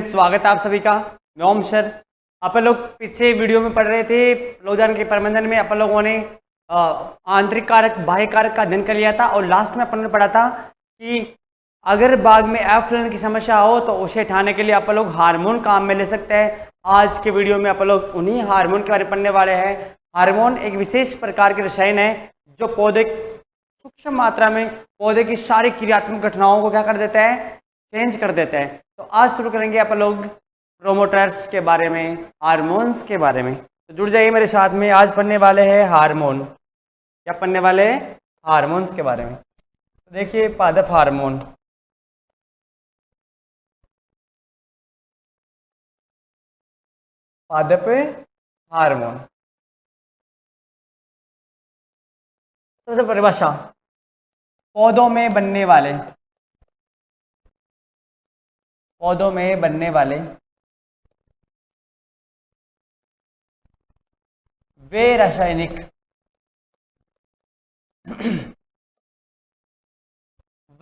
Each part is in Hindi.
स्वागत है आप सभी का। मैं ओम सर। अपन लोग पिछले वीडियो में पढ़ रहे थे प्रयोजन के प्रबंधन में अपन लोगों ने आंतरिक कारक बाह्य कारक का अध्ययन कर लिया था और लास्ट में अपन ने पढ़ा था कि अगर बाघ में एफलन की समस्या हो तो उसे हटाने के लिए अपन लोग हार्मोन काम में ले सकते हैं। आज के वीडियो में अपन लोग उन्हीं हार्मोन के बारे में पढ़ने वाले हैं। हार्मोन एक विशेष प्रकार के रसायन है जो पौधे सूक्ष्म मात्रा में पौधे की सारी क्रियात्मक घटनाओं को क्या कर देता है, चेंज कर देता है। तो आज शुरू करेंगे अपन लोग प्रोमोटर्स के बारे में, हार्मोन्स के बारे में। तो जुड़ जाइए मेरे साथ में। आज पढ़ने वाले हैं हार्मोन। क्या पढ़ने वाले हैं? हार्मोन्स के बारे में। तो देखिए पादप हार्मोन। पादप हार्मोन सबसे परिभाषा, पौधों में बनने वाले वे रासायनिक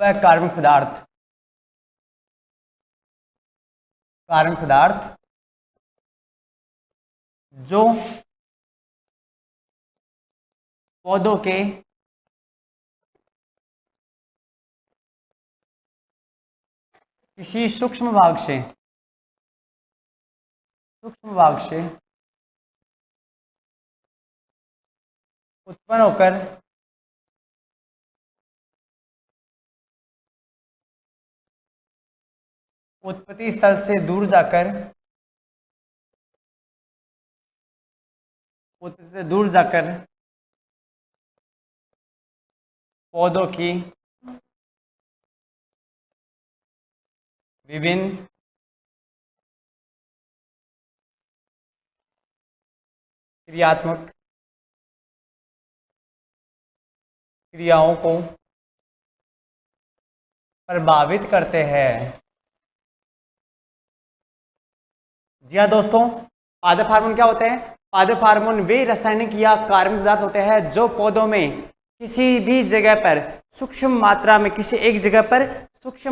व कार्बन पदार्थ जो पौधों के किसी सूक्ष्म भाग से उत्पन्न होकर उत्पत्ति स्थल से दूर जाकर पौधों की विभिन्न क्रियात्मक क्रियाओं को प्रभावित करते हैं। जी हाँ दोस्तों, पादप हार्मोन क्या होते हैं? पादप हार्मोन वे रासायनिक या कार्बनिक पदार्थ होते हैं जो पौधों में किसी भी जगह पर सूक्ष्म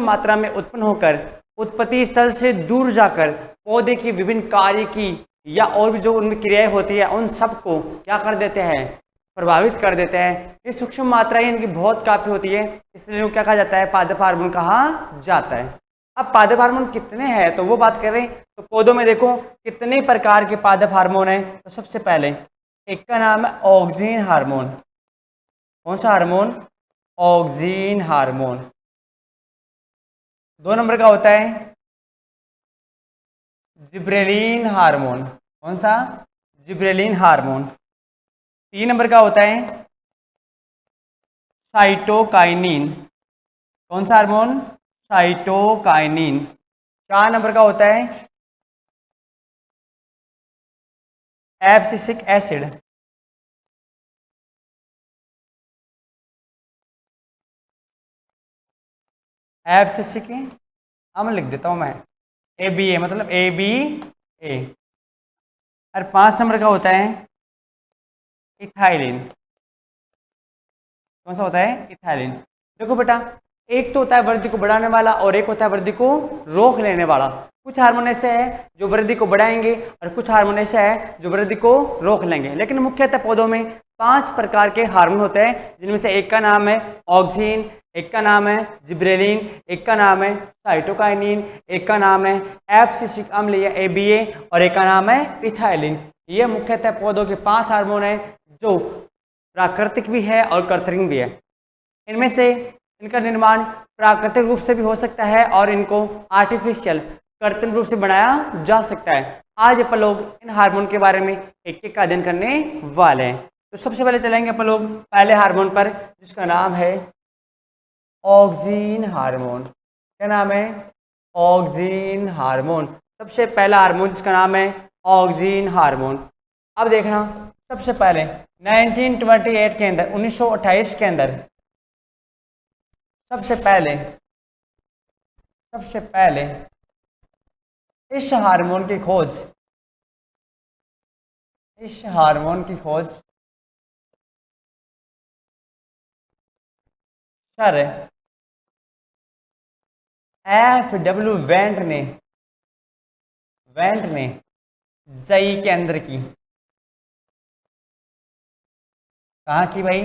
मात्रा में उत्पन्न होकर उत्पत्ति स्थल से दूर जाकर पौधे की विभिन्न कार्य की या और भी जो उनमें क्रियाएं होती है उन सबको क्या कर देते हैं, प्रभावित कर देते हैं। ये सूक्ष्म मात्राएं इनकी बहुत काफी होती है, इसलिए इनको क्या कहा जाता है? पादप हार्मोन कहा जाता है। अब पादप हार्मोन कितने हैं तो वो बात कर रहे हैं। तो पौधों में देखो कितने प्रकार के पादप हार्मोन हैं। तो सबसे पहले एक का नाम है ऑक्सीन हार्मोन। कौन सा हार्मोन? Oxygen hormone. 2 नंबर का होता है जिब्रेलिन हार्मोन। कौन सा? Gibberellin hormone. 3 नंबर का होता है साइटोकाइनिन। कौन सा हार्मोन? साइटोकाइनिन। 4 नंबर का होता है एब्सिसिक एसिड। एब्सिसिक अम्ल लिख देता हूं मैं, ABA मतलब ABA। और 5 नंबर का होता है इथाइलिन। कौन सा होता है? इथाइलिन। देखो बेटा, एक तो होता है वृद्धि को बढ़ाने वाला और एक होता है वृद्धि को रोक लेने वाला। कुछ हार्मोन ऐसे है जो वृद्धि को बढ़ाएंगे और कुछ हार्मोन ऐसे है जो वृद्धि को रोक लेंगे। लेकिन मुख्यतः पौधों में 5 प्रकार के हार्मोन होते हैं, जिनमें से एक का नाम है ऑक्सीन, एक का नाम है जिब्रेलिन, एक का नाम है साइटोकाइनिन, एक का नाम है एब्सिसिक अम्ल या ABA और एक का नाम है इथाइलिन। ये मुख्यतः पौधों के 5 हार्मोन है जो प्राकृतिक भी है और कृत्रिम भी है। इनमें से इनका निर्माण प्राकृतिक रूप से भी हो सकता है और इनको आर्टिफिशियल कृत्रिम रूप से बनाया जा सकता है। आज अपन लोग इन हार्मोन के बारे में एक एक का अध्ययन करने वाले हैं। तो सबसे पहले चलेंगे अपन लोग पहले हार्मोन पर, जिसका नाम है ऑक्सीन हार्मोन। क्या नाम है? Oxygen hormone. सबसे पहला हार्मोन जिसका नाम है ऑक्सीन हार्मोन। अब देखना, सबसे पहले 1928 के अंदर 1928 के अंदर सबसे पहले इस हार्मोन की खोज सर FW वेंट ने वेंट ने जई के अंदर की, कहाँ की भाई,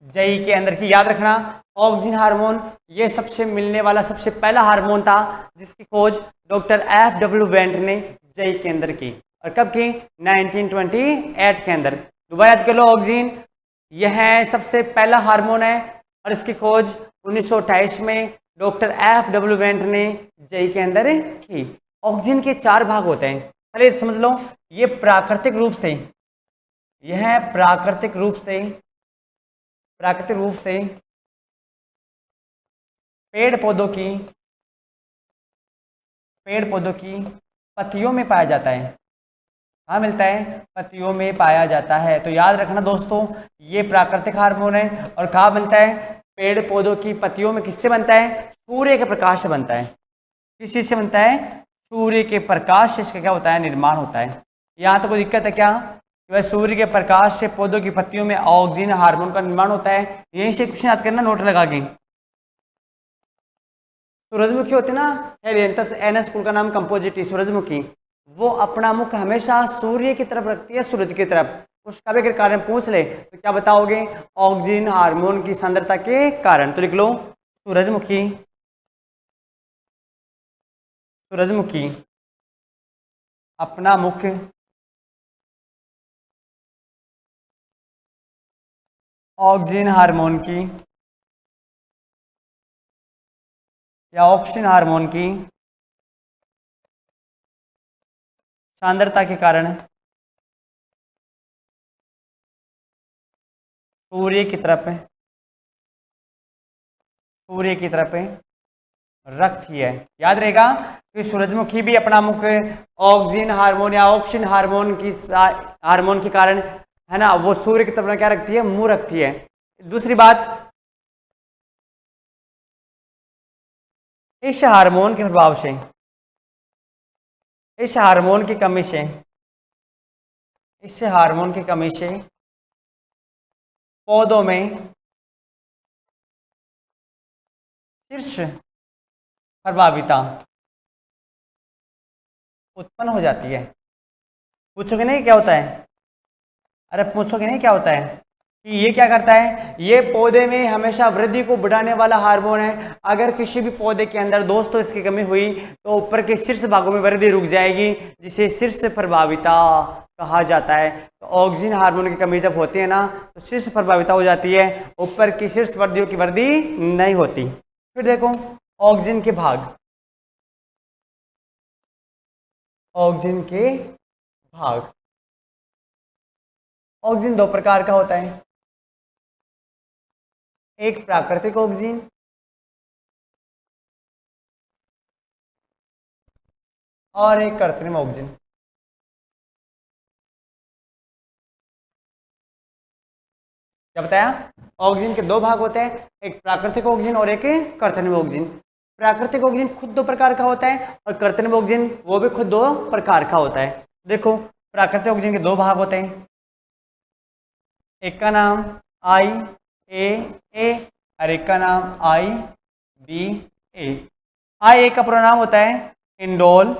जई के अंदर की। याद रखना ऑक्सिन हार्मोन ये सबसे मिलने वाला सबसे पहला हार्मोन था जिसकी खोज डॉक्टर F.W. वेंट ने जई के अंदर की। और कब की? 1928 के अंदर। दोबारा याद कर लो, ऑक्सिन यह सबसे पहला हार्मोन है और इसकी खोज 1928 में डॉक्टर F.W. वेंट ने जई के अंदर की। ऑक्सिन के 4 भाग होते हैं, पहले समझ लो। ये प्राकृतिक रूप से, यह प्राकृतिक रूप से पेड़ पौधों की पत्तियों में पाया जाता है। कहाँ मिलता है? पत्तियों में पाया जाता है। तो याद रखना दोस्तों, ये प्राकृतिक हार्मोन है और कहाँ बनता है? पेड़ पौधों की पत्तियों में। किससे बनता है? सूर्य के प्रकाश से बनता है। किस चीज से बनता है? सूर्य के प्रकाश से इसका क्या होता है? निर्माण होता है। यहाँ तो कोई दिक्कत है क्या? कि भाई सूर्य के प्रकाश से पौधों की पत्तियों में ऑक्सीजन हार्मोन का निर्माण होता है। यहीं से क्वेश्चन याद करना, नोट लगा के। सूरजमुखी होती ना, हेलियंथस एनस फूल का नाम कंपोजिटी, सूरजमुखी, वो अपना मुख हमेशा सूर्य की तरफ रखती है, सूरज की तरफ। उसका भी अगर कारण पूछ ले तो क्या बताओगे? ऑक्सीजन हार्मोन की सांद्रता के कारण। तो लिख लो सूरजमुखी अपना मुख ऑक्सीजन हार्मोन की या ऑक्सीजन हार्मोन की सांद्रता के कारण सूर्य की तरफ रखती है। याद रहेगा कि सूरजमुखी भी अपना मुख ऑक्सीजन हार्मोन या ऑक्सीजन हार्मोन के कारण, है ना, वो सूर्य की तरफ क्या रखती है? मुंह रखती है। दूसरी बात, इस हार्मोन के प्रभाव से, इस हार्मोन की कमी से पौधों में शीर्ष प्रभाविता उत्पन्न हो जाती है। पूछोगे नहीं क्या होता है? अरे पूछोगे नहीं क्या होता है? कि ये क्या करता है? ये पौधे में हमेशा वृद्धि को बढ़ाने वाला हार्मोन है। अगर किसी भी पौधे के अंदर दोस्तों इसकी कमी हुई तो ऊपर के शीर्ष भागों में वृद्धि रुक जाएगी, जिसे शीर्ष प्रभाविता कहा जाता है। तो ऑक्सीजन हार्मोन की कमी जब होती है ना, तो शीर्ष प्रभाविता हो जाती है, ऊपर की शीर्ष वर्धियों की वृद्धि नहीं होती। फिर देखो ऑक्सीजन के भाग, ऑक्सीजन के भाग। ऑक्सीजन 2 प्रकार का होता है, एक प्राकृतिक ऑक्सीजन और एक कृत्रिम ऑक्सीजन। क्या बताया? ऑक्सीजन के 2 भाग होते हैं, एक प्राकृतिक ऑक्सीजन और एक कृत्रिम ऑक्सीजन। प्राकृतिक ऑक्सीजन खुद 2 प्रकार का होता है और कृत्रिम ऑक्सीजन वो भी खुद 2 प्रकार का होता है। देखो प्राकृतिक ऑक्सीजन के 2 भाग होते हैं, एक का नाम IAA और एक का नाम IBA। IA का पूरा नाम होता है इंडोल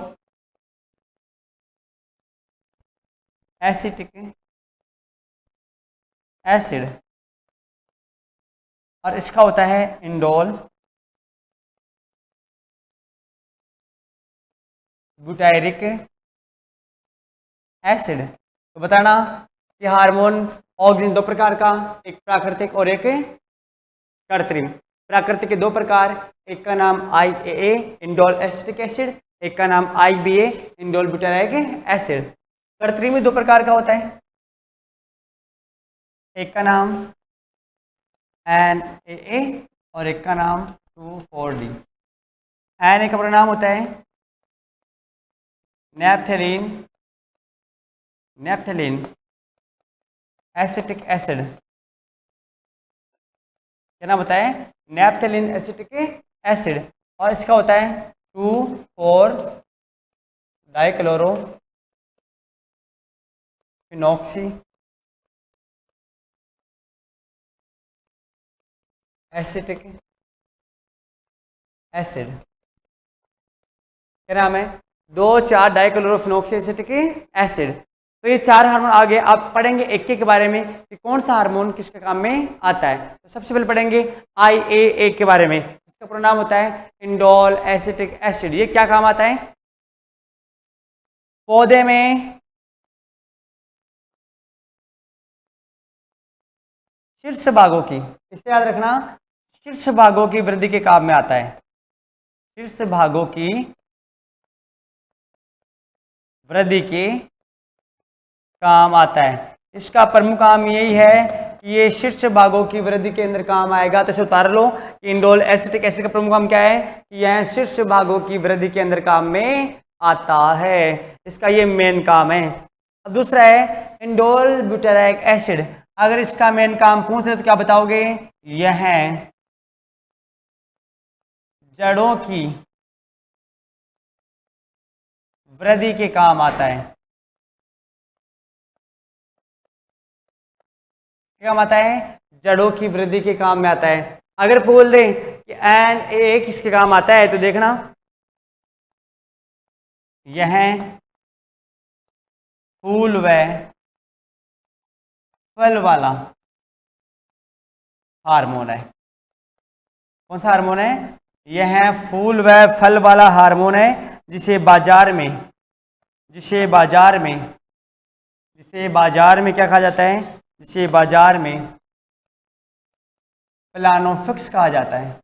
एसिटिक एसिड और इसका होता है इंडोल ब्यूटायरिक एसिड। तो बताना कि हार्मोन ऑक्सीजन 2 प्रकार का, एक प्राकृतिक और एक कृत्रिम। प्राकृतिक के 2 प्रकार, एक का नाम IAA इंडोल एसिटिक एसिड, एक का नाम IBA इंडोल ब्यूटायरिक एसिड। कृत्रिम 2 प्रकार का होता है, एक का नाम NAA और एक का नाम 2,4-D। NA का पूरा नाम होता है नेप्थेलीन एसिटिक एसिड। क्या नाम होता है? नेप्थेलीन एसिटिक एसिड। और इसका होता है 2,4-डाइक्लोरोफिनॉक्सी एसिटिक एसिड। क्या नाम है? 2,4 डाइक्लोरोफिनॉक्सी एसिटिक एसिड। तो ये 4 हार्मोन आगे आप पढ़ेंगे एक के बारे में कि कौन सा हार्मोन किसके काम में आता है। तो सबसे पहले पढ़ेंगे IAA के बारे में, इसका पूरा नाम होता है इंडोल एसिटिक एसिड। ये क्या काम आता है? पौधे में शीर्ष भागों की, इसे याद रखना, शीर्ष भागों की वृद्धि के काम में आता है। शीर्ष भागों की वृद्धि के काम आता है। इसका प्रमुख काम यही है कि ये शीर्ष भागों की वृद्धि के अंदर काम आएगा। तो इसे उतार लो कि इंडोल एसिटिक एसिड का प्रमुख काम क्या है कि यह शीर्ष भागों की वृद्धि के अंदर काम में आता है। इसका ये मेन काम है। अब दूसरा है इंडोल ब्यूटाराइक एसिड। अगर इसका मेन काम पूछ रहे तो क्या बताओगे? यह जड़ों की वृद्धि के काम आता है। क्या काम आता है? जड़ों की वृद्धि के काम में आता है। अगर बोल दें कि Na किसके काम आता है तो देखना, यह फूल व फल वाला हार्मोन है। कौन सा हार्मोन है? यह फूल व फल वाला हार्मोन है, जिसे बाजार में क्या कहा जाता है? जिसे बाजार में प्लानोफिक्स कहा जाता है।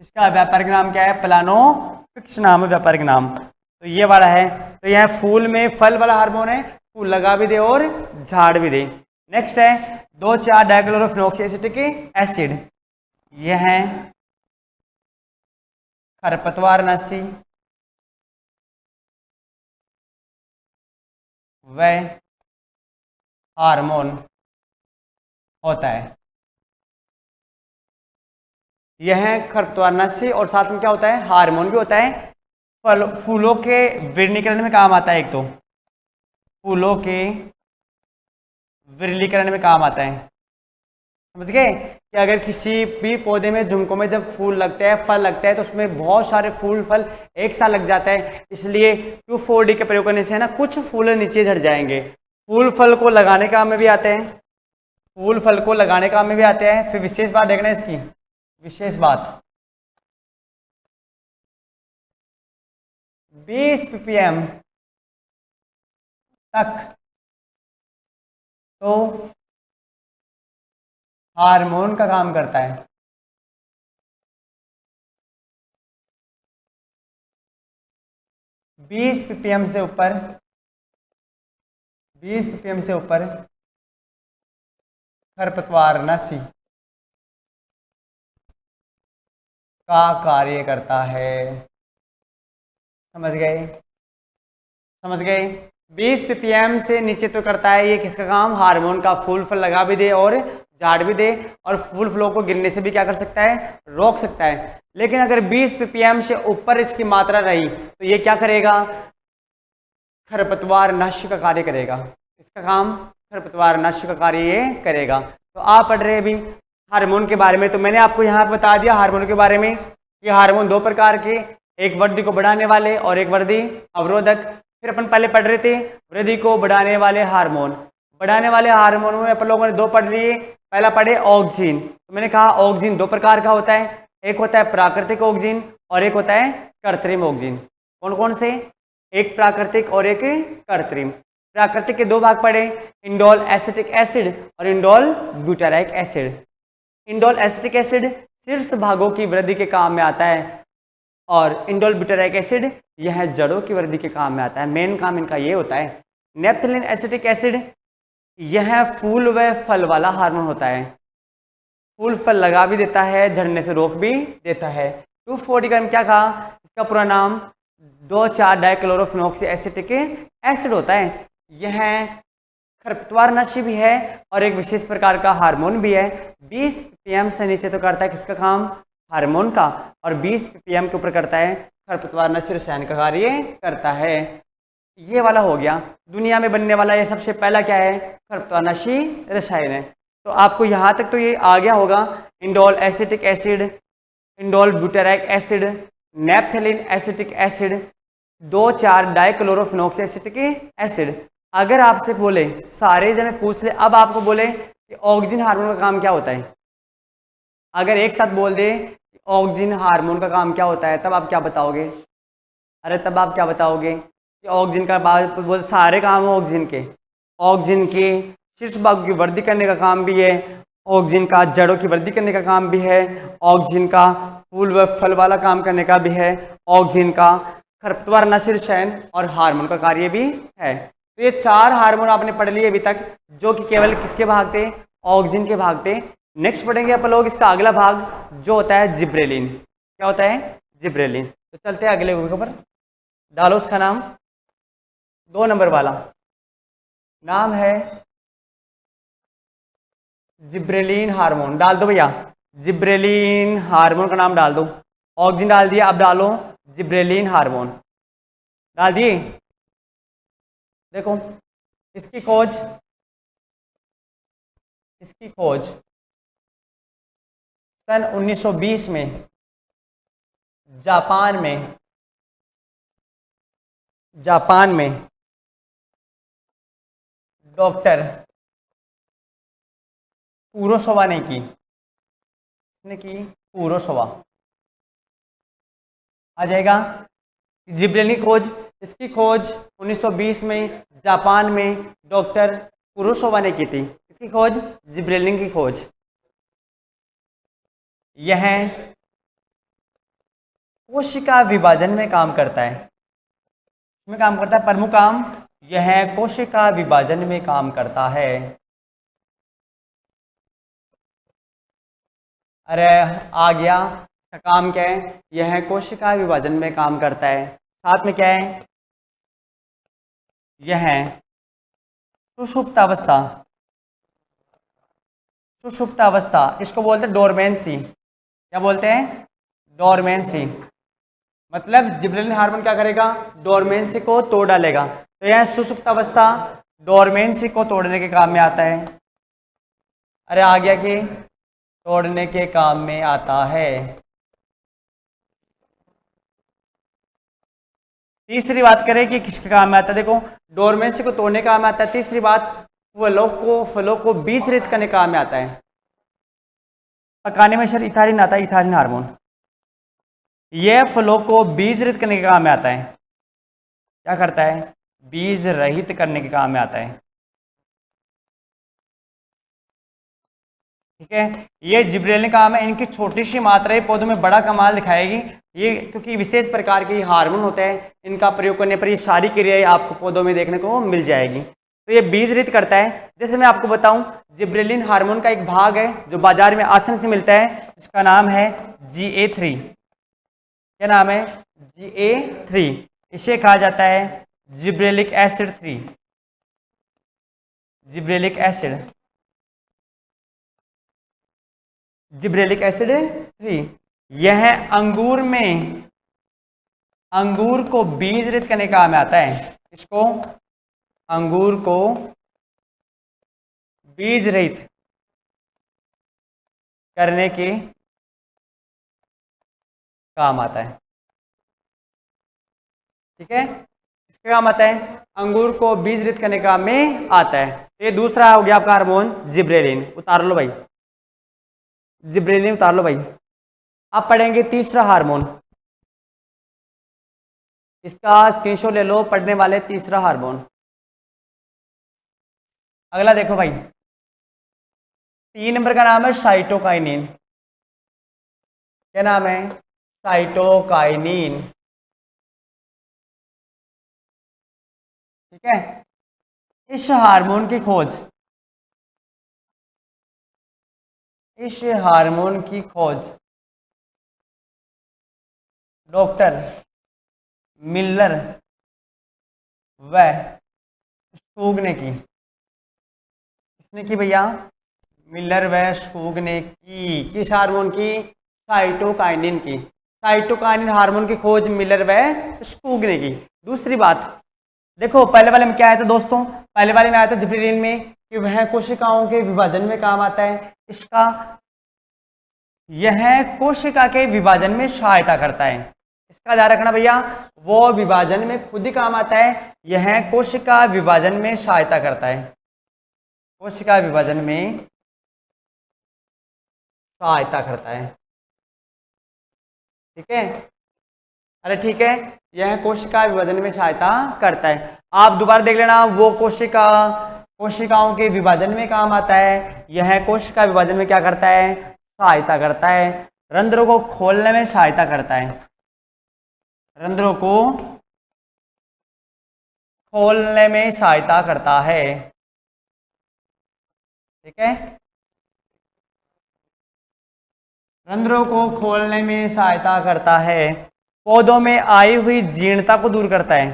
इसका व्यापारिक नाम क्या है? प्लानोफिक्स नाम है व्यापारिक नाम। तो ये वाला है। तो यह फूल में फल वाला हार्मोन है, फूल लगा भी दे और झाड़ भी दे। नेक्स्ट है 2,4 डाइक्लोरोफिनॉक्सी एसिटिक एसिड। यह खरपतवारनाशी व हार्मोन होता है। यह खरपतवारनाशी और साथ में क्या होता है? हार्मोन भी होता है। फूलों के विरलीकरण में काम आता है। एक तो फूलों के विरलीकरण में काम आता है। समझ गए कि अगर किसी भी पौधे में, झुमकों में जब फूल लगते हैं, फल लगता है, तो उसमें बहुत सारे फूल फल एक साथ लग जाता है। इसलिए 2,4-D के प्रयोग करने से है ना, कुछ फूल नीचे झड़ जाएंगे। फूल फल को लगाने काम में भी आते हैं। फूल फल को लगाने काम में भी आते हैं। फिर विशेष बात देखना इसकी, विशेष बात 20 ppm तक तो हार्मोन का काम करता है। 20 ppm से ऊपर, 20 ppm से ऊपर खरपतवारनाशी का कार्य करता है। समझ गए? समझ गए? 20 ppm से नीचे तो करता है ये किसका काम? हार्मोन का। फूल फल लगा भी दे और झाड़ भी दे, और फूल फलों को गिरने से भी क्या कर सकता है? रोक सकता है। लेकिन अगर 20 ppm से ऊपर इसकी मात्रा रही तो ये क्या करेगा? खरपतवारनाशी का कार्य करेगा। इसका काम खरपतवारनाशी का कार्य ये करेगा। तो आप पढ़ रहे हैं अभी हार्मोन के बारे में। तो मैंने आपको यहाँ बता दिया हार्मोन के बारे में। ये हार्मोन 2 प्रकार के, एक वृद्धि को बढ़ाने वाले और एक वृद्धि अवरोधक। फिर अपन पहले पढ़ रहे थे वृद्धि को बढ़ाने वाले हार्मोन। बढ़ाने वाले हार्मोन में अपन लोगों ने 2 पढ़ लिए। पहला पढ़े ऑक्सीन। तो मैंने कहा ऑक्सीन 2 प्रकार का होता है, एक होता है प्राकृतिक ऑक्सीन और एक होता है कृत्रिम ऑक्सीन। कौन कौन से? एक प्राकृतिक और एक कृत्रिम। प्राकृतिक के 2 भाग पढ़े, इंडोल एसिटिक एसिड और indole butyric acid. Indole acetic acid शीर्ष भागों की वृद्धि के काम में आता है, और इंडोल ब्यूटाराइक एसिड यह जड़ों की वृद्धि के काम में आता है। मेन काम इनका ये होता है। नेप्थलीन एसिटिक एसिड यह फूल व फल वाला हार्मोन होता है। फूल फल लगा भी देता है, झड़ने से रोक भी देता है। 2,4-D का क्या कहा? इसका पूरा नाम 2,4 डाइक्लोरोफिनॉक्सी एसिटिक एसिड होता है। यह खरपतवारनाशी भी है और एक विशेष प्रकार का हार्मोन भी है। 20 ppm से नीचे तो करता है किसका काम? हार्मोन का, और 20 ppm के ऊपर करता है खरपतवारनाशी रसायन का कार्य करता है। ये वाला हो गया। दुनिया में बनने वाला ये सबसे पहला क्या है? खरपतवारनाशी रसायन है। तो आपको यहाँ तक तो ये आ गया होगा। Indole acetic acid, indole butyric acid, naphthalene acetic acid, 2,4 dichlorophenoxyacetic acid. अगर आपसे बोले सारे जने पूछ ले, अब आपको बोले कि ऑक्सीजन हार्मोन का काम क्या होता है, अगर एक साथ बोल दे कि ऑक्सीजन हार्मोन का काम क्या होता है, तब आप क्या बताओगे? अरे तब आप क्या बताओगे कि ऑक्सीजन का बात बोल, सारे काम है ऑक्सीजन के। ऑक्सीजन के शीर्ष भाग की वृद्धि करने का काम भी है, ऑक्सीजन का जड़ों की वृद्धि करने का काम भी है, ऑक्सीजन का फूल व फल वाला काम करने का भी है, ऑक्सीजन का खरपतवार नशील शयन और हार्मोन का कार्य भी है। तो ये 4 हार्मोन आपने पढ़ लिए अभी तक, जो कि केवल किसके भाग थे? ऑक्सीजन के भाग थे। नेक्स्ट पढ़ेंगे अपन लोग इसका अगला भाग जो होता है जिब्रेलिन। क्या होता है? जिब्रेलिन। तो चलते हैं अगले ऊपर, डालो उसका नाम। 2 नंबर वाला नाम है जिब्रेलिन हार्मोन। डाल दो भैया, जिब्रेलिन हार्मोन का नाम डाल दो। ऑक्सीजन डाल दिया, अब डालो जिब्रेलिन हार्मोन। डाल दिए? देखो इसकी खोज सन 1920 में जापान में डॉक्टर कुरोसावा ने की। कुरोसावा आ जाएगा। जिब्रेलिन खोज, इसकी खोज 1920 में जापान में डॉक्टर कुरोसावा ने की थी। इसकी खोज, जिब्रेलिन की खोज। यह कोशिका विभाजन में काम करता है। इसमें काम करता है, प्रमुख काम यह कोशिका विभाजन में काम करता है। अरे आ गया, इसका काम क्या है? यह कोशिका विभाजन में काम करता है। साथ में क्या है? यह सुषुप्त अवस्था, इसको बोलते हैं डोरमेंसी। क्या बोलते हैं? डोरमेंसी। मतलब जिब्रेलिन हार्मोन क्या करेगा? डोरमेंसी को तोड़ डालेगा। तो यह सुषुप्त अवस्था डोरमेंसी को तोड़ने के काम में आता है। अरे आ गया कि तोड़ने के काम में आता है। तीसरी बात करें कि किसके काम में आता है, देखो डोरमेंसी को तोड़ने का काम में आता है। तीसरी बात, फलों को बीज रहित करने का काम में आता है। पकाने में सर इथालिन आता है, इथालिन हार्मोन। यह फलों को बीज रहित करने के काम में आता है। क्या करता है? बीज रहित करने के काम में आता है। ठीक है, ये जिब्रेलिन काम है। इनकी छोटी सी मात्रा ही पौधों में बड़ा कमाल दिखाएगी। ये क्योंकि विशेष प्रकार के हार्मोन होते हैं, इनका प्रयोग करने पर ये सारी क्रियाएं आपको पौधों में देखने को मिल जाएगी। तो ये बीज रहित करता है। जैसे मैं आपको बताऊं, जिब्रेलिन हार्मोन का एक भाग है जो बाजार में आसानी से मिलता है, इसका नाम है GA3। क्या नाम है? GA3। इसे कहा जाता है जिब्रेलिक एसिड 3। Gibberellic acid 3। यह अंगूर को बीज रहित करने का काम आता है। इसको अंगूर को बीज रहित करने के काम आता है। ठीक है, इसका काम आता है अंगूर को बीज रहित करने का काम में आता है। ये दूसरा हो गया आपका हार्मोन जिब्रेलिन। उतार लो भाई, जिब्रेलिन उतार लो भाई। अब पढ़ेंगे तीसरा हार्मोन। इसका स्क्रीनशॉट ले लो, पढ़ने वाले तीसरा हार्मोन। अगला देखो भाई, 3 नंबर का नाम है साइटोकाइनिन। क्या नाम है? साइटोकाइनिन। ठीक है, इस हार्मोन की खोज डॉक्टर मिलर व स्टूग ने की। किसने की भैया? मिलर व स्टूग ने की। किस हार्मोन की? साइटोकाइनिन की। साइटोकाइनिन हार्मोन की खोज मिलर व स्टूग ने की। दूसरी बात देखो, पहले वाले में क्या आया था दोस्तों? पहले वाले में आया था जिब्रेलिन में कि वह कोशिकाओं के विभाजन में काम आता है। यह कोशिका के विभाजन में सहायता करता है। इसका ध्यान रखना भैया, वो विभाजन में खुद ही काम आता है, यह कोशिका विभाजन में सहायता करता है, कोशिका विभाजन में सहायता करता है। ठीक है, अरे ठीक है, यह कोशिका विभाजन में सहायता करता है। आप दोबारा देख लेना, वो कोशिकाओं के विभाजन में काम आता है, यह कोशिका विभाजन में क्या करता है, सहायता करता है। रंध्रों को खोलने में सहायता करता है, रंध्रों को खोलने में सहायता करता है। ठीक है, रंध्रों को खोलने में सहायता करता है। पौधों में आई हुई जीर्णता को दूर करता है,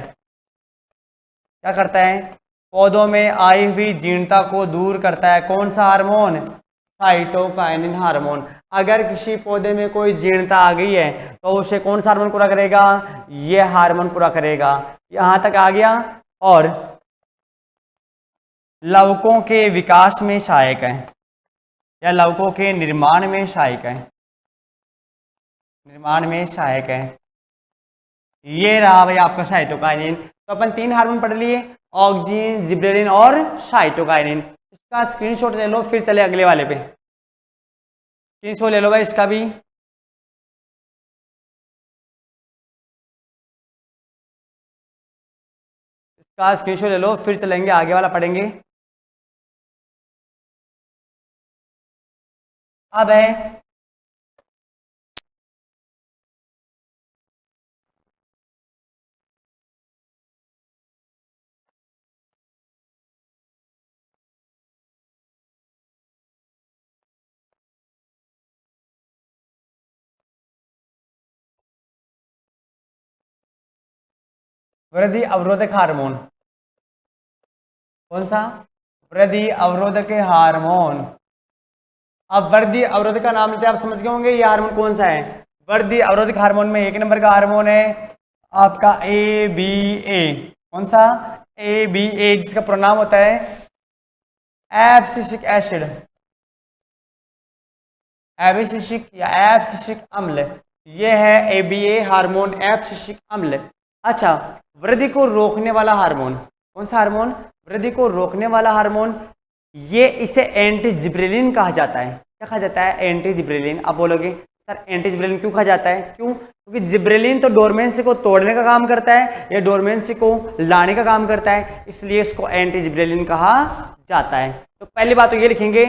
क्या करता है, पौधों में आई हुई जीर्णता को दूर करता है। कौन सा हार्मोन, साइटोकाइनिन हार्मोन। अगर किसी पौधे में कोई जीर्णता आ गई है तो उसे कौन सा हार्मोन पूरा करेगा, ये हार्मोन पूरा करेगा। यहां तक आ गया। और लवकों के विकास में सहायक है, या लवकों के निर्माण में सहायक है, निर्माण में सहायक है। ये रहा भाई आपका साइटोकाइनिन। तो अपन 3 हार्मोन पढ़ लिए, ऑक्सीन, जिब्रेलिन और साइटोकाइनिन। इसका स्क्रीनशॉट ले लो, फिर चले अगले वाले पे। स्क्रीनशॉट ले लो भाई इसका भी। इसका स्क्रीनशॉट ले लो, फिर चलेंगे आगे वाला पढ़ेंगे। अब है वृद्धि अवरोधक हार्मोन। कौन सा, वृद्धि अवरोधक हार्मोन। अब वृद्धि अवरोधक का नाम लेते आप समझ गए होंगे ये हार्मोन कौन सा है। वृद्धि अवरोधक हार्मोन में 1 नंबर का हार्मोन है आपका ABA। कौन सा, ABA, जिसका प्रोनाम होता है एब्सिसिक एसिड, एब्सिसिक या एब्सिसिक अम्ल। यह है ABA हार्मोन, एब्सिसिक अम्ल। अच्छा, वृद्धि को रोकने वाला हार्मोन। कौन सा हार्मोन, वृद्धि को रोकने वाला हार्मोन। ये इसे एंटी जिब्रेलिन कहा जाता है। क्या कहा जाता है, एंटी जिब्रेलिन। आप बोलोगे सर एंटी जिब्रेलिन क्यों कहा जाता है, क्यों, क्योंकि जिब्रेलिन तो डोरमेंसी को तोड़ने का काम करता है, या डोरमेंसी को लाने का काम करता है, इसलिए इसको एंटी जिब्रेलिन कहा जाता है। तो पहली बात तो ये लिखेंगे,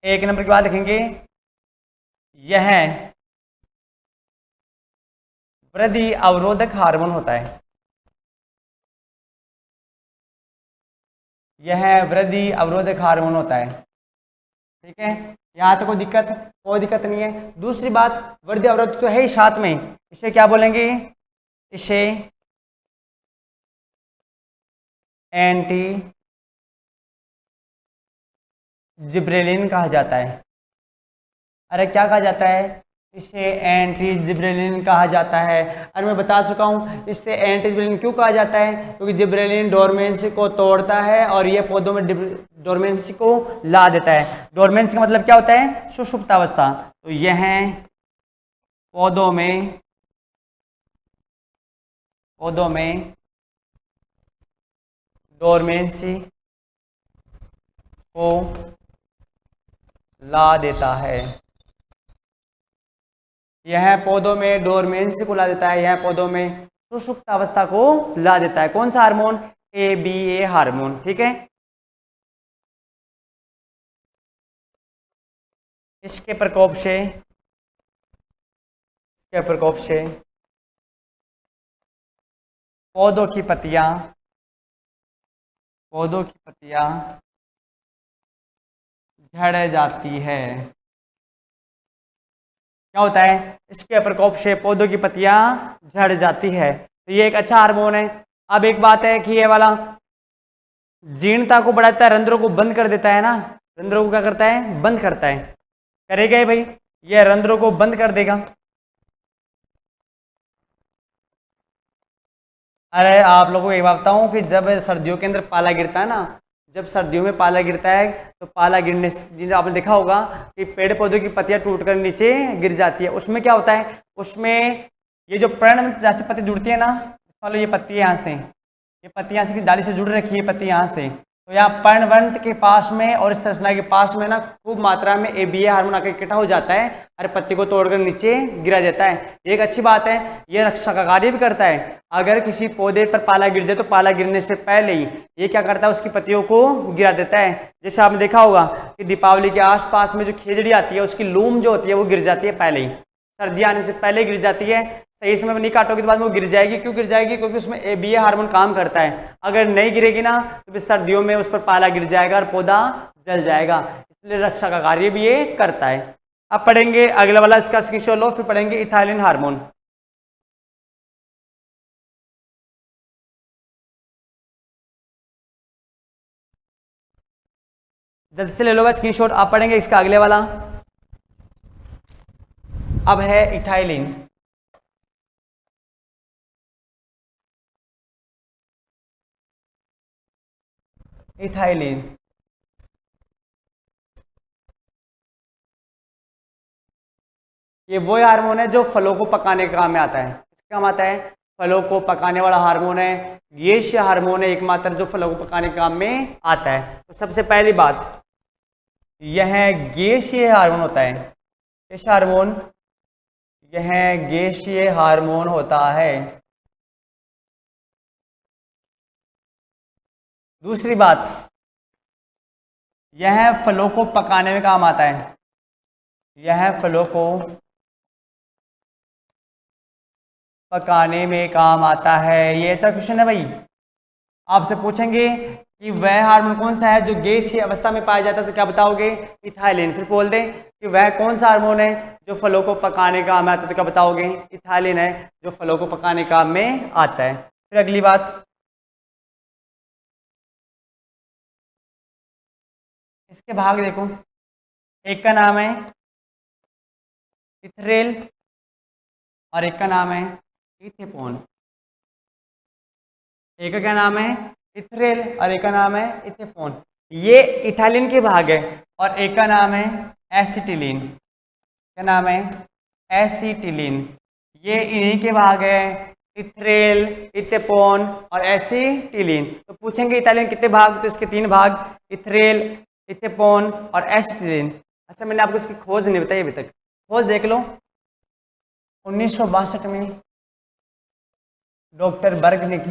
1 नंबर की बात लिखेंगे, यह वृद्धि अवरोधक हार्मोन होता है, यह वृद्धि अवरोधक हार्मोन होता है। ठीक है, यहाँ तो कोई दिक्कत नहीं है। दूसरी बात, वृद्धि अवरोधक तो है ही, साथ में इसे क्या बोलेंगे, इसे एंटी जिब्रेलिन कहा जाता है। अरे क्या कहा जाता है, इसे एंटी जिब्रेलिन कहा जाता है। और मैं बता चुका हूँ इससे एंटी जिब्रेलिन क्यों कहा जाता है, क्योंकि जिब्रेलिन डोरमेंसी को तोड़ता है और ये पौधों में डोरमेंसी को ला देता है। डोरमेंसी का मतलब क्या होता है, सुषुप्तावस्था। तो यह पौधों में डोरमेंसी को ला देता है, यह पौधों में डोरमेंसी को ला देता है, यह पौधों में सुषुप्त अवस्था को ला देता है। कौन सा हार्मोन, ABA हार्मोन। ठीक है, इसके प्रकोप से पौधों की पत्तियां झड़ जाती है। क्या होता है, इसके प्रकोप से पौधों की पत्तियां झड़ जाती है। तो ये एक अच्छा हार्मोन है। अब एक बात है कि ये वाला जीर्णता को बढ़ाता है, रंध्रों को बंद कर देता है ना, रंध्रों को क्या करता है, बंद करता है। करेगा भाई, ये रंध्रों को बंद कर देगा। अरे आप लोगों को एक बात बताऊं कि जब सर्दियों के अंदर पाला गिरता है ना, जब सर्दियों में पाला गिरता है तो पाला गिरने से आपने देखा होगा कि पेड़ पौधों की पत्तियां टूटकर नीचे गिर जाती है। उसमें क्या होता है, उसमें ये जो पर्ण जैसे पत्ती जुड़ती है ना, मान लो ये पत्ती है यहाँ से, ये पत्ती यहाँ से डाली से जुड़ रखी है, पत्ती यहाँ से, तो यहाँ पर्णवंत के पास में और इस संरचना के पास में ना खूब मात्रा में ABA हार्मोन आकर इकट्ठा हो जाता है और पत्ती को तोड़कर नीचे गिरा देता है। ये एक अच्छी बात है, ये रक्षा का कार्य भी करता है। अगर किसी पौधे पर पाला गिर जाए तो पाला गिरने से पहले ही ये क्या करता है, उसकी पत्तियों को गिरा देता है। जैसे आपने देखा होगा कि दीपावली के आसपास में जो खेजड़ी आती है उसकी लूम जो होती है वो गिर जाती है पहले ही, सर्दी आने से पहले गिर जाती है। सही समय में नहीं काटोगे तो बाद में वो गिर जाएगी। क्यों गिर जाएगी? क्योंकि उसमें ABA हार्मोन काम करता है। अगर नहीं गिरेगी ना तो फिर सर्दियों में उस पर पाला गिर जाएगा और पौधा जल जाएगा, इसलिए रक्षा का कार्य भी ये करता है। अब पढ़ेंगे अगला वाला, इसका स्क्रीनशॉट लो, फिर पढ़ेंगे इथाइलिन हार्मोन। जल्दी से ले लो स्क्रीनशॉट, आप पढ़ेंगे इसका अगले वाला। अब है इथाइलिन। इथाइलिन ये वो हार्मोन है जो फलों को पकाने के काम में आता है। किसके काम आता है? फलों को पकाने वाला हार्मोन है। गैसीय हार्मोन है एकमात्र जो फलों को पकाने के काम में आता है। तो सबसे पहली बात, यह गैसीय हार्मोन होता है। गैसीय हार्मोन, यह गैसीय हार्मोन होता है। दूसरी बात, यह फलों को पकाने में काम आता है। यह फलों को पकाने में काम आता है। ये अच्छा क्वेश्चन है भाई। आपसे पूछेंगे कि वह हार्मोन कौन सा है जो गैसीय अवस्था में पाया जाता है, तो क्या बताओगे? इथाइलिन। फिर बोल दें कि वह कौन सा हार्मोन है जो फलों को पकाने का काम में आता है, तो क्या बताओगे? इथाइलिन है जो फलों को पकाने का काम में आता है। फिर अगली बात, इसके भाग देखो, एक का नाम है इथरेल और एक का नाम है इथेपोन। एक का क्या नाम है? इथरेल और एक का नाम है इथेपोन। ये इथाइलिन के भाग है। और एक का नाम है एसिटिलीन। क्या नाम है? एसिटिलीन। ये इन्हीं के भाग है, इथरेल, इथेपोन और एसिटिलीन। तो पूछेंगे इथाइलिन कितने भाग, तो इसके 3 भाग, इथरेल, इथेपोन और एसिटिलीन। अच्छा, मैंने आपको इसकी खोज नहीं बताई अभी तक, खोज देख लो। 1962 में डॉक्टर बर्ग ने की,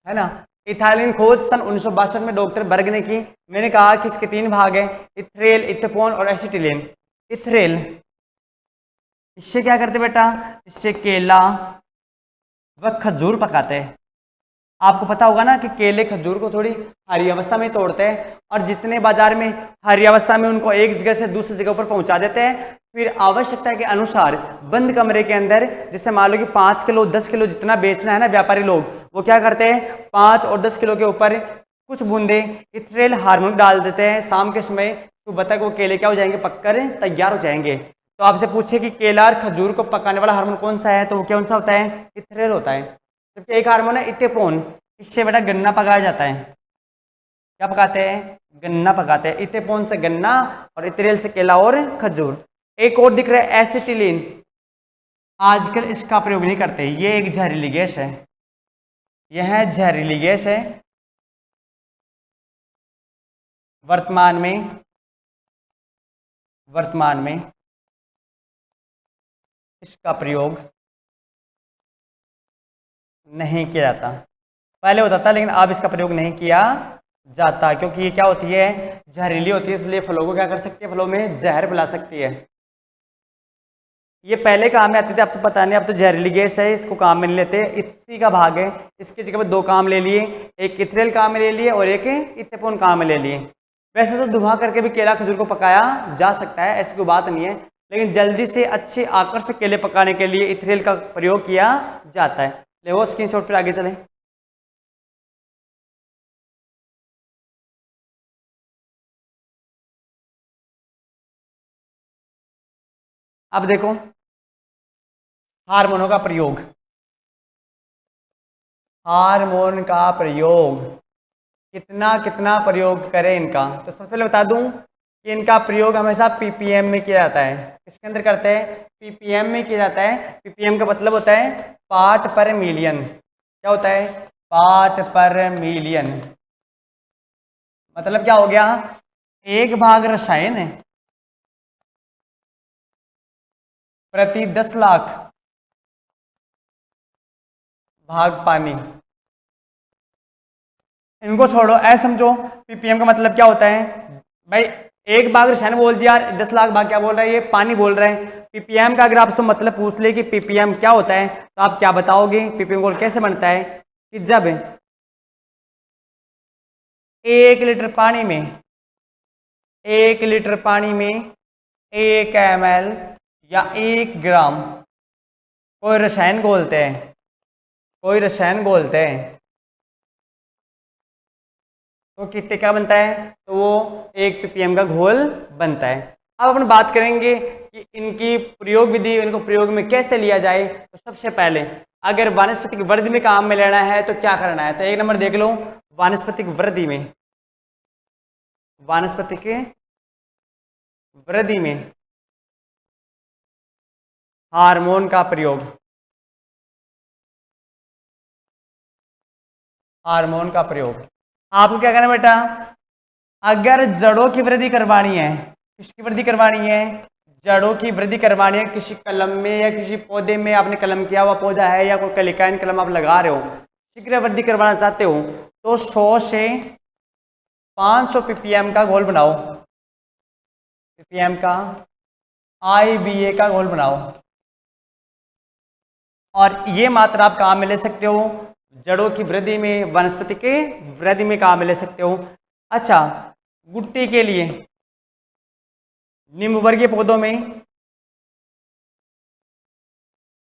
है ना। इथाइलिन खोज सन 1962 में डॉक्टर बर्ग ने की। मैंने कहा कि इसके 3 भाग हैं, इथरेल, इथेपोन और एसिटिलीन। इथरेल, इससे क्या करते बेटा? इससे केला व खजूर पकाते हैं। आपको पता होगा ना कि केले खजूर को थोड़ी हरी अवस्था में तोड़ते हैं और जितने बाजार में हरी अवस्था में उनको एक जगह से दूसरी जगह पर पहुंचा देते हैं। फिर आवश्यकता के अनुसार बंद कमरे के अंदर, जैसे मान लो कि 5 किलो 10 किलो जितना बेचना है ना व्यापारी लोग, वो क्या करते हैं 5 और 10 किलो के ऊपर कुछ बूंदे इथरेल हार्मोन डाल देते हैं शाम के समय। तो बता वो केले क्या हो जाएंगे? पककर तैयार हो जाएंगे। तो आपसे पूछे कि केला और खजूर को पकाने वाला हार्मोन कौन सा है, तो वो कौन सा होता है? इथरेल होता है। जबकि एक हार्मोन है इथेपोन, इससे बेटा गन्ना पकाया जाता है। क्या पकाते हैं? गन्ना पकाते हैं। इथेपोन से गन्ना और इथरेल से केला और खजूर। एक और दिख रहा है एसिटिलीन, आजकल इसका प्रयोग नहीं करते, ये एक जहरीली गैस है। यह जहरीली गैस है। वर्तमान में इसका प्रयोग नहीं किया जाता। पहले होता था लेकिन अब इसका प्रयोग नहीं किया जाता, क्योंकि ये क्या होती है? जहरीली होती है, इसलिए फलों को क्या कर सकती है? फलों में जहर फैला सकती है। ये पहले काम में आते थे, अब तो पता नहीं, अब तो जहरीली गैस है, इसको काम में नहीं लेते। इसी का भाग है, इसकी जगह पर 2 काम ले लिए, एक इथरेल काम में ले लिए और एक इथेपोन काम में ले लिए। वैसे तो धुआं करके भी केला खजूर को पकाया जा सकता है, ऐसी कोई बात नहीं है, लेकिन जल्दी से अच्छे आकर्षक केले पकाने के लिए इथरेल का प्रयोग किया जाता है। ले वो स्क्रीनशॉट, फिर आगे चलें। अब देखो हार्मोनों का प्रयोग, हार्मोन का प्रयोग कितना कितना प्रयोग करें इनका। तो सबसे पहले बता दूं कि इनका प्रयोग हमेशा पीपीएम में किया जाता है। किसके अंदर करते हैं? पीपीएम में किया जाता है। पीपीएम का मतलब होता है पार्ट पर मिलियन। क्या होता है? पार्ट पर मिलियन। मतलब क्या हो गया? 1 भाग रसायन प्रति 10 लाख भाग पानी। इनको छोड़ो, ऐसे समझो पीपीएम का मतलब क्या होता है भाई? 1 भाग रसायन बोल दिया, 10 लाख भाग क्या बोल रहा है? ये पानी बोल रहे हैं। पीपीएम का अगर आपसे मतलब पूछ ले कि पीपीएम क्या होता है, तो आप क्या बताओगे? पीपीएम गोल कैसे बनता है कि जब 1 लीटर पानी में 1 लीटर पानी में 1 ml या 1 ग्राम कोई रसायन घोलते हैं, कोई रसायन घोलते हैं, तो कितने क्या बनता है? तो वो 1 ppm का घोल बनता है। अब अपन बात करेंगे कि इनकी प्रयोग विधि, इनको प्रयोग में कैसे लिया जाए। तो सबसे पहले अगर वानस्पतिक वृद्धि में काम में लेना है तो क्या करना है? तो 1 नंबर देख लो, वानस्पतिक वृद्धि में, वानस्पतिक वृद्धि में हार्मोन का प्रयोग, हार्मोन का प्रयोग। आपको क्या करना है बेटा? अगर जड़ों की वृद्धि करवानी है, किसकी वृद्धि करवानी है? जड़ों की वृद्धि करवानी है। किसी कलम में या किसी पौधे में आपने कलम किया हुआ पौधा है या कोई कलिकाइन कलम आप लगा रहे हो, शीघ्र वृद्धि करवाना चाहते हो, तो 100 से 500 ppm का घोल बनाओ। ppm का IBA का घोल बनाओ। और ये मात्रा आप काम में ले सकते हो जड़ों की वृद्धि में, वनस्पति के वृद्धि में काम में ले सकते हो। अच्छा, गुट्टी के लिए, नींबू वर्गीय पौधों में,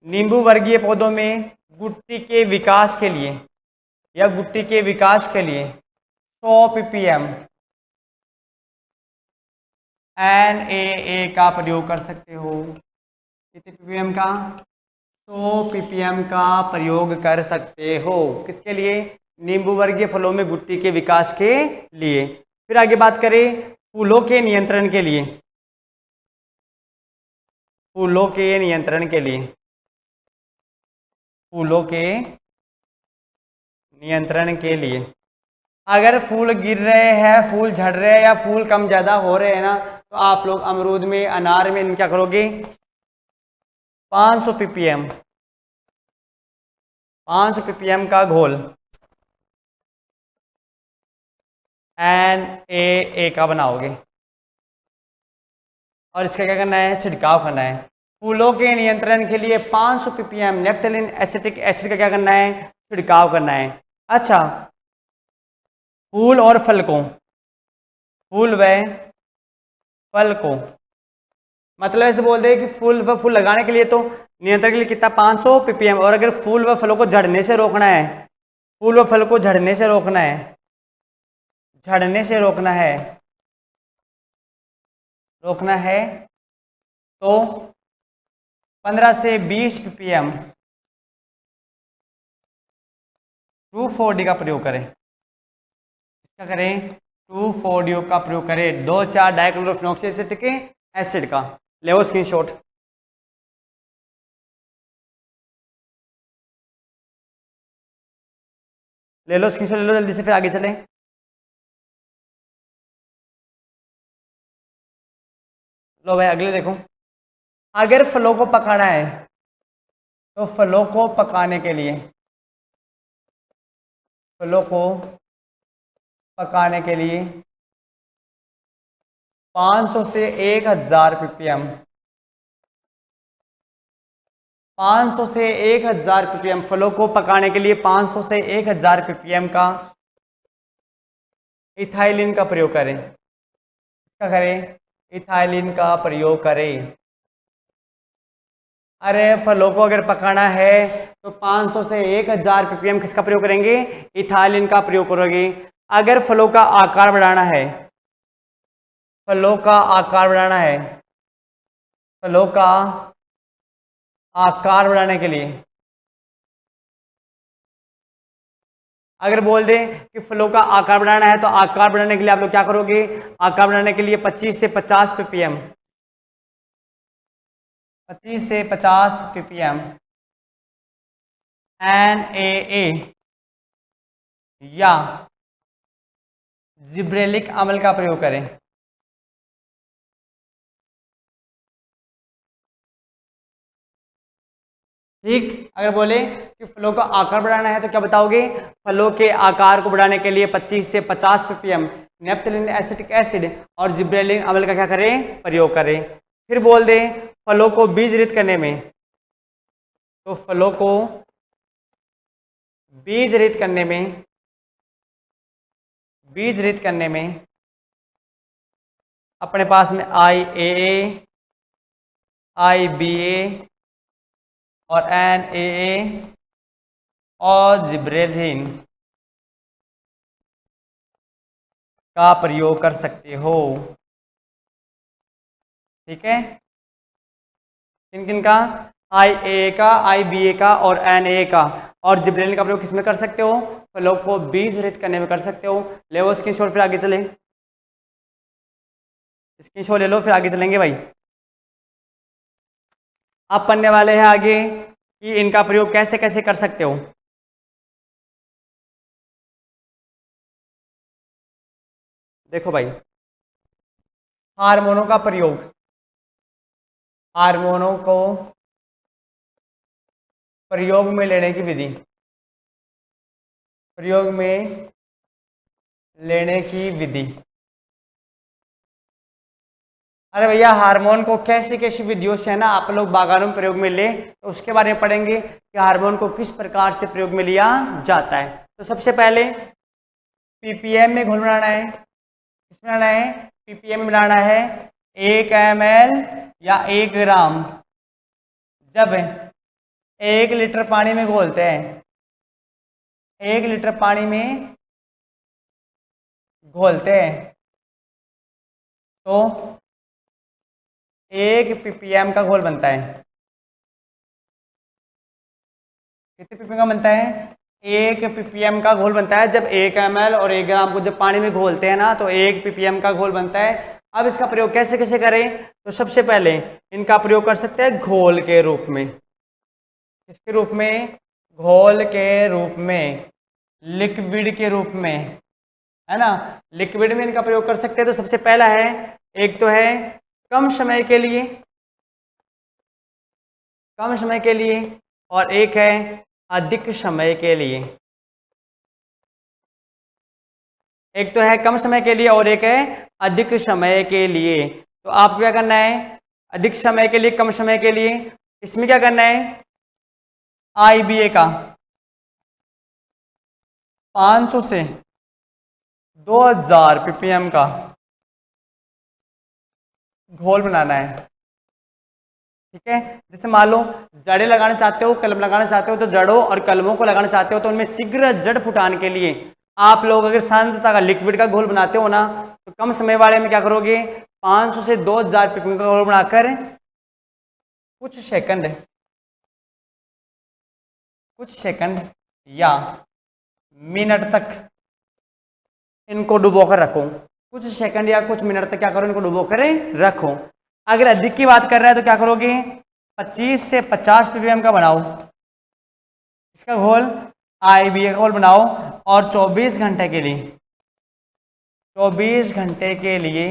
नींबू वर्गीय पौधों में गुट्टी के विकास के लिए या गुट्टी के विकास के लिए 100 ppm NaA का प्रयोग कर सकते हो। कितने ppm का? 100 ppm का प्रयोग कर सकते हो। किसके लिए? नींबू वर्गीय फलों में गुट्टी के विकास के लिए। फिर आगे बात करें फूलों के नियंत्रण के लिए, फूलों के नियंत्रण के लिए, फूलों के नियंत्रण के लिए अगर फूल गिर रहे हैं, फूल झड़ रहे हैं या फूल कम ज़्यादा हो रहे हैं ना, तो आप लोग अमरूद में, अनार में क्या करोगे? 500 ppm, 500 ppm का घोल NaA का बनाओगे और इसका क्या करना है? छिड़काव करना है। फूलों के नियंत्रण के लिए 500 ppm नेप्थलीन एसिटिक एसिड का क्या करना है? छिड़काव करना है। अच्छा, फूल और फल को, फूल व फल को, मतलब ऐसे बोल दे कि फूल व फूल लगाने के लिए तो नियंत्रण के लिए कितना? 500 ppm। और अगर फूल व फलों को झड़ने से रोकना है, फूल व फल को झड़ने से रोकना है, झड़ने से रोकना है, रोकना है, तो 15 से 20 ppm 2,4-D का प्रयोग करें। क्या करें? 2,4-D का प्रयोग करें, 2,4 डाइक्लोरोफेनॉक्सिएसिटिक एसिड का। ले वो स्क्रीनशॉट, ले लो स्क्रीनशॉट, ले लो जल्दी से, फिर आगे चलें। लो भाई अगले देखो, अगर फलों को पकाना है तो फलों को पकाने के लिए, फलों को पकाने के लिए 500 से 1,000 ppm, 500 से 1,000 ppm फलों को पकाने के लिए 500 से 1,000 ppm का इथाइलिन का प्रयोग करें। क्या करें? इथाइलिन का प्रयोग करें। अरे फलों को अगर पकाना है तो 500 से 1,000 ppm किसका प्रयोग करेंगे? इथाइलिन का प्रयोग करोगे। अगर फलों का आकार बढ़ाना है, फलों का आकार बढ़ाना है, फलों का आकार बढ़ाने के लिए अगर बोल दें कि फ्लो का आकार बढ़ाना है तो आकार बढ़ाने के लिए आप लोग क्या करोगे, आकार बढ़ाने के लिए 25 से 50 ppm, 25 से 50 ppm NaA या जिब्रेलिक अम्ल का प्रयोग करें। ठीक, अगर बोले कि फ्लो का आकार बढ़ाना है तो क्या बताओगे, फ्लो के आकार को बढ़ाने के लिए 25 से 50 ppm नेप्थलीन एसिटिक एसिड और जिब्रेलिक अम्ल का क्या करें, प्रयोग करें। फिर बोल दें फ्लो को बीजरहित करने में, तो फ्लो को बीजरहित करने में अपने पास में IAA, IBA और NaA और जिब्रेलिन का प्रयोग कर सकते हो। ठीक है, किन किन का, IA का, IBA का और NaA का, और जिब्रेलिन का प्रयोग किसमें कर सकते हो, फ्लो को बीजरहित करने में कर सकते हो। ले वो स्क्रीनशॉट, फिर आगे चलें, स्क्रीनशॉट ले लो फिर आगे चलेंगे भाई। आप पढ़ने वाले हैं आगे कि इनका प्रयोग कैसे कैसे कर सकते हो। देखो भाई, हार्मोनों का प्रयोग, हार्मोनों को प्रयोग में लेने की विधि, प्रयोग में लेने की विधि। अरे भैया, हार्मोन को कैसी कैसी विधियों से है ना आप लोग बागानों में प्रयोग में ले, तो उसके बारे में पढ़ेंगे कि हार्मोन को किस प्रकार से प्रयोग में लिया जाता है। तो सबसे पहले ppm में घोल बनाना है, किस बनाना है, ppm में बनाना है 1 ml या 1 ग्राम। जब 1 लीटर पानी में घोलते हैं, 1 लीटर पानी में घोलते हैं तो 1 ppm का घोल बनता है। कितने ppm का बनता है, 1 ppm का घोल बनता है। जब 1 ml और 1 ग्राम को जब पानी में घोलते हैं ना तो 1 ppm का घोल बनता है। अब इसका प्रयोग कैसे कैसे करें, तो सबसे पहले इनका प्रयोग कर सकते हैं घोल के रूप में। किसके रूप में, घोल के रूप में, लिक्विड के रूप में, है ना, लिक्विड में इनका प्रयोग कर सकते हैं। तो सबसे पहला है, एक तो है कम समय के लिए, कम समय के लिए, और एक है अधिक समय के लिए। एक तो है कम समय के लिए और एक है अधिक समय के लिए। तो आपको क्या करना है, अधिक समय के लिए, कम समय के लिए, इसमें क्या करना है, IBA का 500 से 2000 ppm का घोल बनाना है। ठीक है, जैसे मान लो जड़ें लगाना चाहते हो, कलम लगाना चाहते हो, तो जड़ों और कलमों को लगाना चाहते हो तो उनमें शीघ्र जड़ फुटाने के लिए आप लोग अगर सांद्रता का लिक्विड का घोल बनाते हो ना, तो कम समय वाले में क्या करोगे, 500 से 2000 ppm का घोल बनाकर कुछ सेकंड या मिनट तक इनको डुबोकर रखो। कुछ सेकंड या कुछ मिनट तक क्या करो, इनको डुबोकर रखो। अगर अधिक की बात कर रहा है तो क्या करोगे, 25 से 50 ppm का बनाओ इसका घोल, IBA का घोल बनाओ, और 24 घंटे के लिए, 24 घंटे के लिए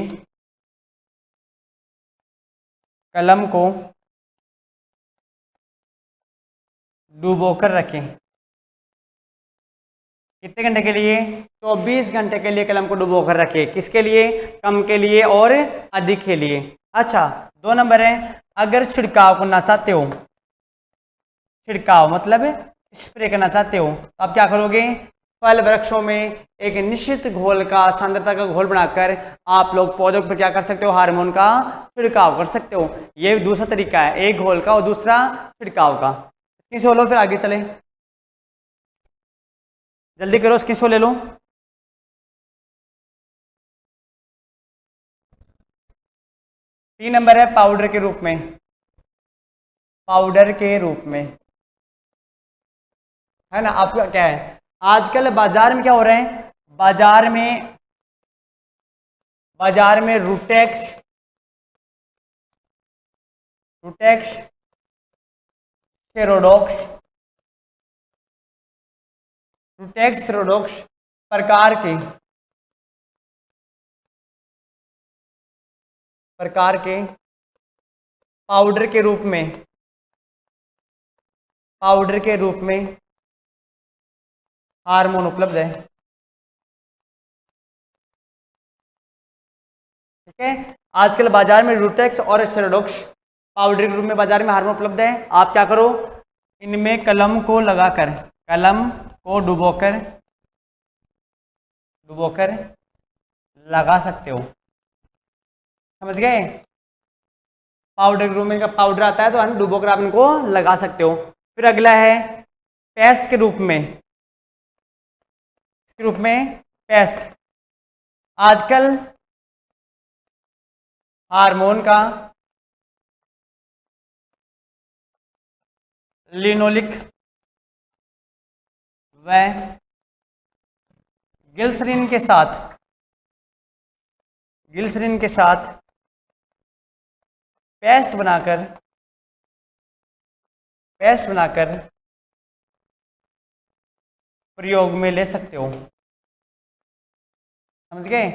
कलम को डुबोकर रखें। कितने घंटे के लिए, 24 घंटे के लिए कलम को डुबोकर रखें। किसके लिए, कम के लिए और अधिक के लिए। अच्छा, 2 नंबर है, अगर छिड़काव करना चाहते हो, छिड़काव मतलब स्प्रे करना चाहते हो, तो आप क्या करोगे, फल वृक्षों में एक निश्चित घोल का, सांद्रता का घोल बनाकर आप लोग पौधों पर क्या कर सकते हो, हार्मोन का छिड़काव कर सकते हो। ये दूसरा तरीका है, एक घोल का और दूसरा छिड़काव का। इसकी सोलो, फिर आगे चले, जल्दी करो, इसकी सो ले लो। तीन नंबर है पाउडर के रूप में, पाउडर के रूप में, है ना। आपका क्या है, आजकल बाजार में क्या हो रहे हैं, बाजार में रूटेक्स सेरोडॉक्स प्रकार के पाउडर के रूप में हार्मोन उपलब्ध है। ठीक है, आजकल बाजार में रूटेक्स और सेरोडॉक्स पाउडर के रूप में बाजार में हार्मोन उपलब्ध है। आप क्या करो, इनमें कलम को डुबोकर लगा सकते हो। समझ गए, पाउडर के रूप में, का पाउडर आता है तो डुबोकर आप इनको लगा सकते हो। फिर अगला है पेस्ट के रूप में, पेस्ट। आजकल हार्मोन का लिनोलिक व ग्लिसरीन के साथ पेस्ट बनाकर प्रयोग में ले सकते हो। समझ गए,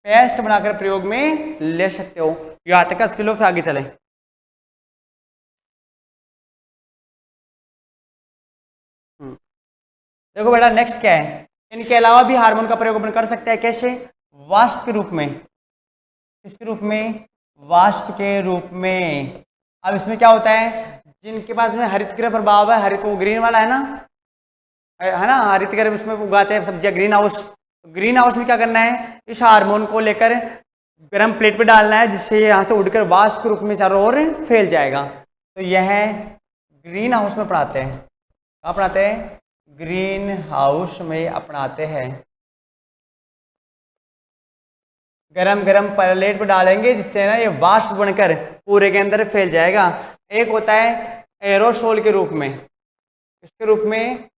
पेस्ट बनाकर प्रयोग में ले सकते हो। यहाँ तक का स्किल फिर आगे चले। देखो बेटा नेक्स्ट क्या है, इनके अलावा भी हार्मोन का प्रयोग अपन कर सकते हैं। कैसे, वाष्प के रूप में। किसके रूप में, वाष्प के रूप में। अब इसमें क्या होता है, जिनके पास में हरितगृह प्रभाव है, हरित वो ग्रीन वाला है ना, हरितगृह उसमें उगाते हैं सब्जियां, ग्रीन हाउस में क्या करना है, इस हार्मोन को लेकर गर्म प्लेट पे डालना है, जिससे यहाँ से उड़कर वाष्प के रूप में चारों ओर फैल जाएगा। तो यह ग्रीन हाउस में पढ़ाते हैं। कहाँ पढ़ाते हैं, ग्रीन हाउस में अपनाते हैं। गरम प्लेट पे डालेंगे, जिससे ना ये वाष्प बनकर पूरे के अंदर फैल जाएगा। एक होता है एरोसोल के रूप में। किसके रूप में,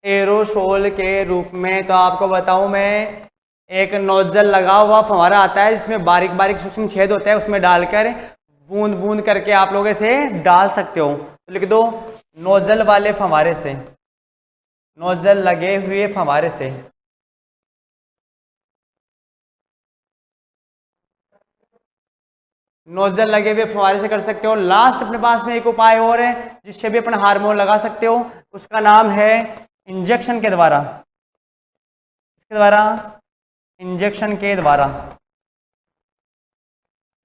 एरोसोल के रूप में। तो आपको बताऊं मैं, एक नोजल लगा हुआ फव्वारा आता है, जिसमें बारीक बारीक सूक्ष्म छेद होता है, उसमें डालकर बूंद बूंद करके आप लोग इसे डाल सकते हो। तो लिख दो, नोजल वाले फव्वारे से, नोजल लगे हुए फव्वारे से। नोजल लगे हुए फव्वारे से कर सकते हो। लास्ट अपने पास में एक उपाय और है, जिससे भी अपना हार्मोन लगा सकते हो, उसका नाम है इंजेक्शन के द्वारा। इसके द्वारा, इंजेक्शन के द्वारा।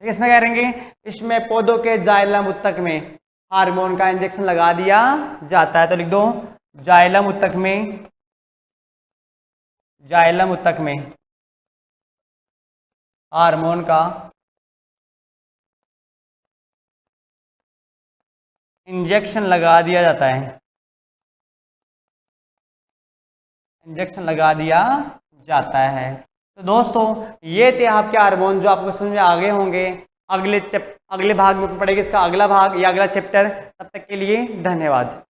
इसमें क्या करेंगे, इसमें पौधों के जाइलम उत्तक में हार्मोन का इंजेक्शन लगा दिया जाता है। तो लिख दो, जाइलम उत्तक में हार्मोन का इंजेक्शन लगा दिया जाता है। इंजेक्शन लगा दिया जाता है। तो दोस्तों ये थे आपके हार्मोन, जो आपको समझ में आ गए होंगे। अगले भाग में पढ़ेंगे इसका अगला भाग या अगला चैप्टर। तब तक के लिए धन्यवाद।